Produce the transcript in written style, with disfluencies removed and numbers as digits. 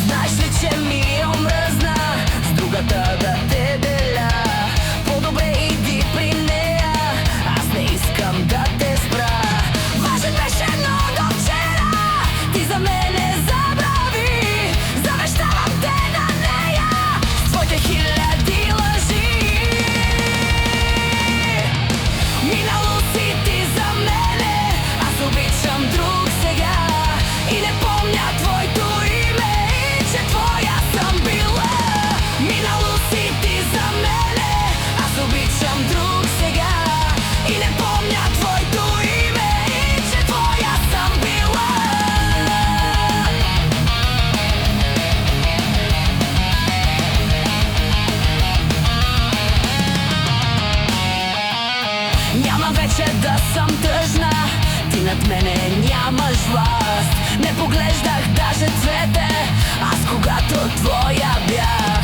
Знаеш ли, че ми е омръзна с другата да те деля? По-добре иди при нея, аз не искам да те спра. Важен беше, но до вчера ти за мене забрави. Завещавам те на нея с твоите хиляди лъжи. Минало си ти за мене, аз обичам друг сега и не помня твоето име и че твоя съм била. Минало си ти за мене, аз обичам друг сега и не помня твоето име и че твоя съм била. Няма вече да съм тъжна, ти над мене нямаш власт. Не поглеждах даже цвете, аз когато твоя бях.